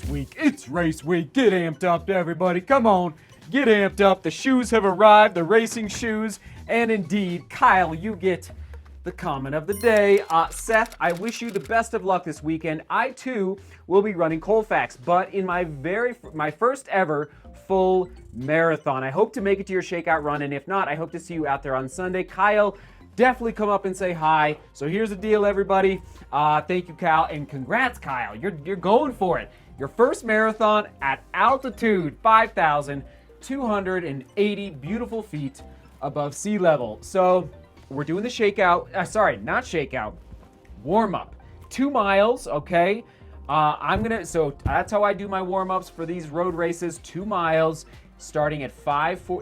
race week. It's race week. Get amped up, everybody. Come on. Get amped up. The shoes have arrived, the racing shoes. And indeed, Kyle, you get the comment of the day. Seth, I wish you the best of luck this weekend. I, too, will be running Colfax, but in my first ever full marathon. I hope to make it to your shakeout run, and if not, I hope to see you out there on Sunday. Kyle, definitely come up and say hi. So here's the deal, everybody. Thank you, Kyle, and congrats, Kyle. You're going for it. Your first marathon at altitude, 5,280 beautiful feet above sea level. So we're doing the shakeout. Not shakeout. Warm up. 2 miles. Okay. So that's how I do my warm ups for these road races. 2 miles, starting at 5. So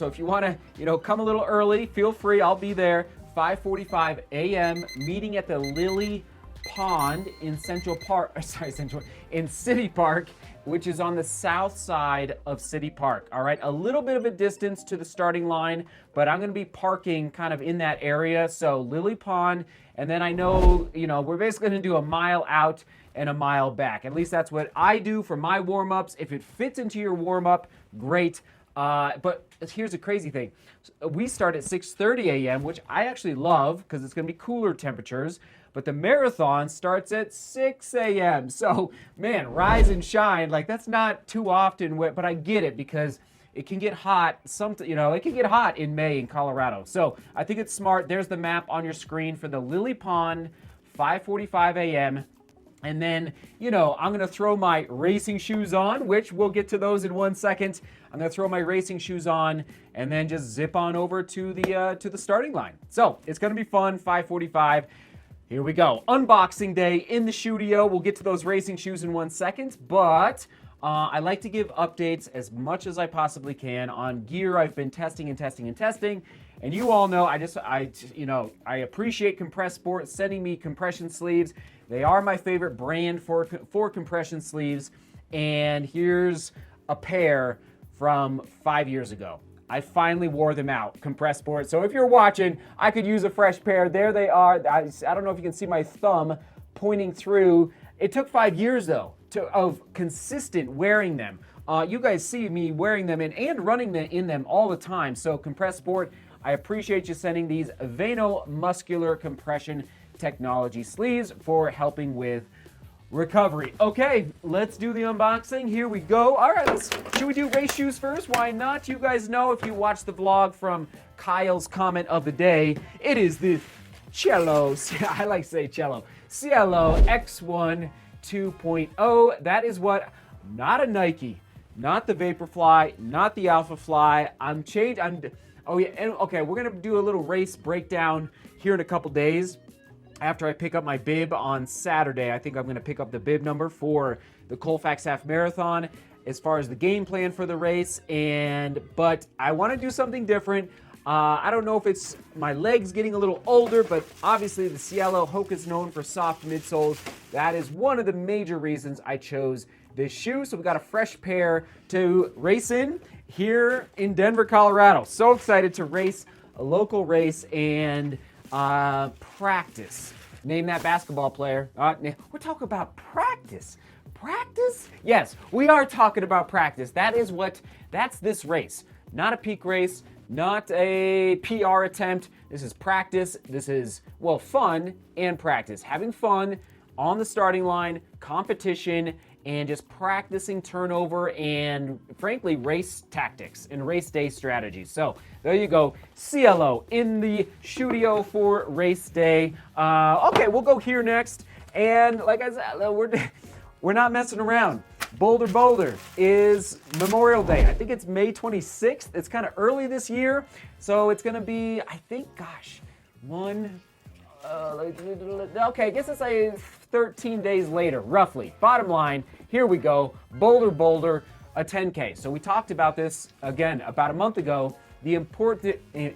if you want to, come a little early, feel free. I'll be there. 5:45 a.m. Meeting at the Lily Pond in in City Park, which is on the south side of City Park. All right, a little bit of a distance to the starting line, but I'm going to be parking kind of in that area. So Lily Pond, and then I know, we're basically going to do a mile out and a mile back. At least that's what I do for my warm-ups. If it fits into your warm-up, great. But here's the crazy thing. We start at 6:30 a.m., which I actually love because it's going to be cooler temperatures. But the marathon starts at 6 a.m. So, man, rise and shine. Like, that's not too often, but I get it because it can get hot. It can get hot in May in Colorado. So I think it's smart. There's the map on your screen for the Lily Pond, 5:45 a.m. And then, I'm going to throw my racing shoes on, which we'll get to those in 1 second. I'm going to throw my racing shoes on and then just zip on over to the starting line. So it's going to be fun, 5:45. Here we go. Unboxing day in the Shoedio. We'll get to those racing shoes in 1 second, but I like to give updates as much as I possibly can on gear I've been testing. And you all know, I appreciate Compress Sport sending me compression sleeves. They are my favorite brand for compression sleeves. And here's a pair from 5 years ago. I finally wore them out, Compress Sport. So if you're watching, I could use a fresh pair. There they are. I don't know if you can see my thumb pointing through. It took 5 years, though, of consistent wearing them. You guys see me wearing them and running in them all the time. So Compress Sport, I appreciate you sending these venomuscular compression technology sleeves for helping with recovery. Okay, let's do the unboxing. Here we go. All right, should we do race shoes first? Why not? You guys know, if you watch the vlog from Kyle's comment of the day, it is the Cello, I like to say Cello, Cielo X1 2.0. That is what, not a Nike, not the Vaporfly, not the Alpha Fly. Okay, we're gonna do a little race breakdown here in a couple days. After I pick up my bib on Saturday, I think I'm going to pick up the bib number for the Colfax Half Marathon as far as the game plan for the race. But I want to do something different. I don't know if it's my legs getting a little older, but obviously the Cielo Hoka is known for soft midsoles. That is one of the major reasons I chose this shoe. So we got a fresh pair to race in here in Denver, Colorado. So excited to race a local race and practice. Name that basketball player. We're talking about practice. Practice? Yes, we are talking about practice. That's this race. Not a peak race, not a PR attempt. This is practice. This is, fun and practice. Having fun on the starting line, competition, and just practicing turnover and, frankly, race tactics and race day strategies. So there you go. Cielo in the Shoedio for race day. Okay, we'll go here next. And like I said, we're not messing around. Boulder Boulder is Memorial Day. I think it's May 26th. It's kind of early this year. So it's going to be, I think, I guess it's like 13 days later, roughly. Bottom line, here we go. Boulder Boulder, a 10K. So we talked about this, again, about a month ago,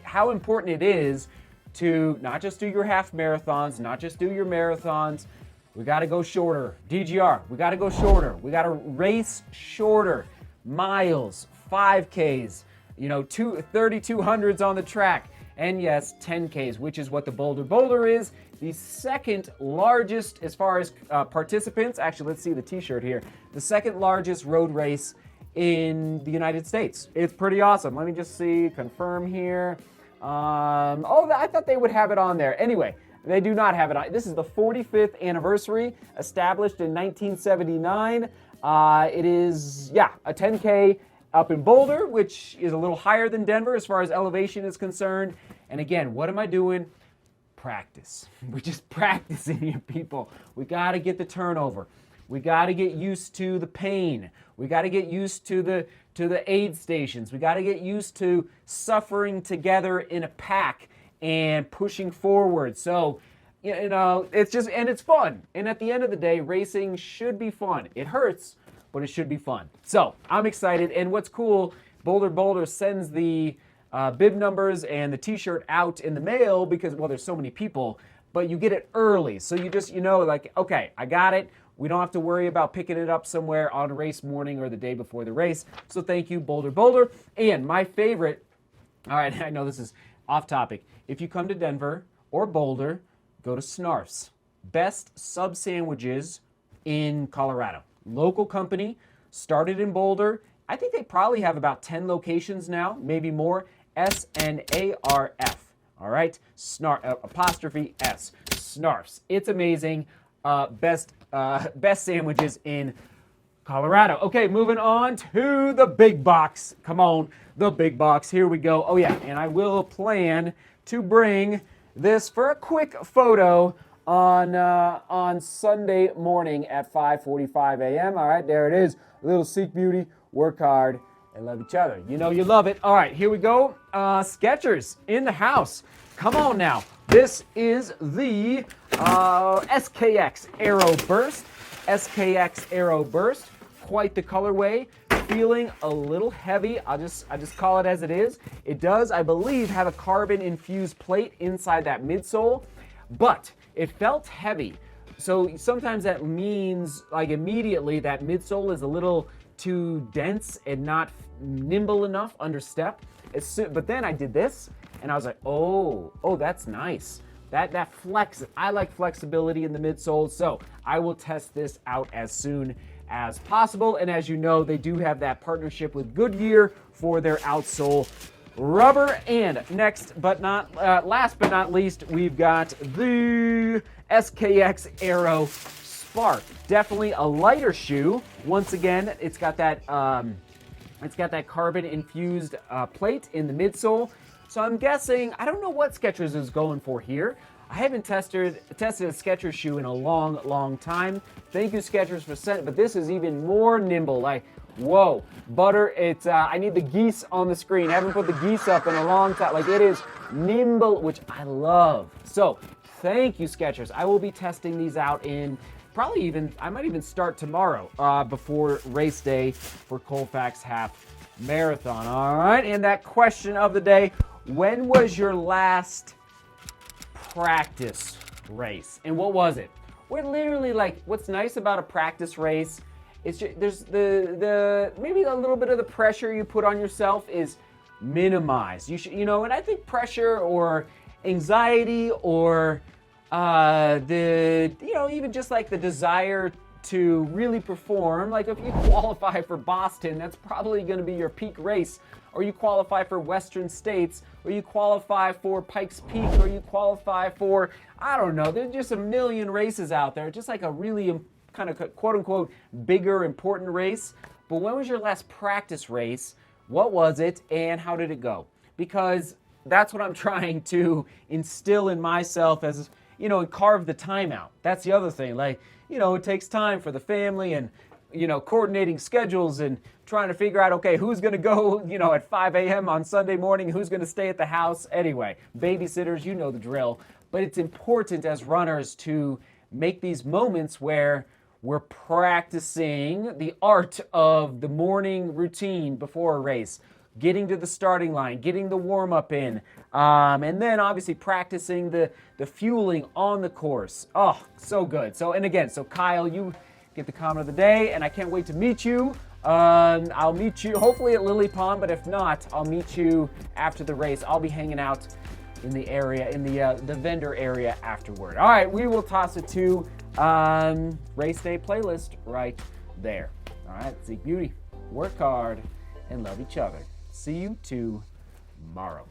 how important it is to not just do your half marathons, not just do your marathons. We got to go shorter. DGR, we got to go shorter. We got to race shorter. Miles, 5Ks, 3200s on the track. and yes, 10Ks, which is what the Boulder Boulder is. The second largest as far as participants. Actually, let's see the t-shirt here. The second largest road race in the United States. It's pretty awesome. Let me just see, confirm here. I thought they would have it on there. Anyway, they do not have it on. This is the 45th anniversary, established in 1979. It is, a 10K up in Boulder, which is a little higher than Denver as far as elevation is concerned. And again, what am I doing? Practice. We're just practicing here, people. We got to get the turnover. We got to get used to the pain. We got to get used to the aid stations. We got to get used to suffering together in a pack and pushing forward. So, it's fun. And at the end of the day, racing should be fun. It hurts, but it should be fun. So I'm excited. And what's cool, Boulder Boulder sends the bib numbers and the t-shirt out in the mail because, well, there's so many people, but you get it early. So you just, okay, I got it. We don't have to worry about picking it up somewhere on race morning or the day before the race. So thank you, Boulder Boulder. And my favorite, all right, I know this is off topic. If you come to Denver or Boulder, go to Snarf's. Best sub sandwiches in Colorado. Local company, started in Boulder. I think they probably have about 10 locations now, maybe more. SNARF. All right, apostrophe S. Snarf's. It's amazing. Best sandwiches in Colorado. Okay, moving on to the big box. Come on, the big box. Here we go. Oh yeah, and I will plan to bring this for a quick photo on Sunday morning at 5:45 a.m. All right, there it is. Little Sikh beauty. Work hard and love each other. You know you love it. All right, here we go. Skechers in the house. Come on now. This is the SKX Aero Burst. SKX Aero Burst. Quite the colorway. Feeling a little heavy. I just call it as it is. It does, I believe, have a carbon-infused plate inside that midsole, but it felt heavy. So sometimes that means, like, immediately that midsole is a little too dense and not nimble enough under step. But then I did this, and I was like, oh, that's nice. That flex, I like flexibility in the midsole, so I will test this out as soon as possible. And as you know, they do have that partnership with Goodyear for their outsole rubber. And last but not least, we've got the SKX Aero Spark. Definitely a lighter shoe. Once again, it's got that carbon infused plate in the midsole. So I'm guessing, I don't know what Skechers is going for here. I haven't tested a Skechers shoe in a long time. Thank you, Skechers, for sending, but this is even more nimble. Like, whoa, butter, it's, I need the geese on the screen. I haven't put the geese up in a long time. Like, it is nimble, which I love. So, thank you, Skechers. I will be testing these out in I might even start tomorrow before race day for Colfax Half Marathon. All right, and that question of the day, when was your last practice race? And what was it? We're literally, like, what's nice about a practice race is there's the maybe a little bit of the pressure you put on yourself is minimized. You should, and I think pressure or anxiety or even just like the desire to really perform, like if you qualify for Boston, that's probably going to be your peak race, or you qualify for Western States, or you qualify for Pikes Peak, or you qualify for, I don't know, there's just a million races out there, just like a really kind of quote-unquote bigger, important race. But when was your last practice race? What was it, and how did it go? Because that's what I'm trying to instill in myself as, and carve the time out. That's the other thing, like, it takes time for the family and, coordinating schedules and trying to figure out, okay, who's going to go, at 5 a.m. on Sunday morning, who's going to stay at the house. Anyway, babysitters, you know the drill. But it's important as runners to make these moments where we're practicing the art of the morning routine before a race, getting to the starting line, getting the warm-up in, and then obviously practicing the fueling on the course. Oh, so good. So Kyle, you get the comment of the day, and I can't wait to meet you. I'll meet you hopefully at Lily Pond, but if not, I'll meet you after the race. I'll be hanging out in the area, in the vendor area afterward. All right, we will toss it to race day playlist right there. All right, seek beauty, work hard, and love each other. See you tomorrow.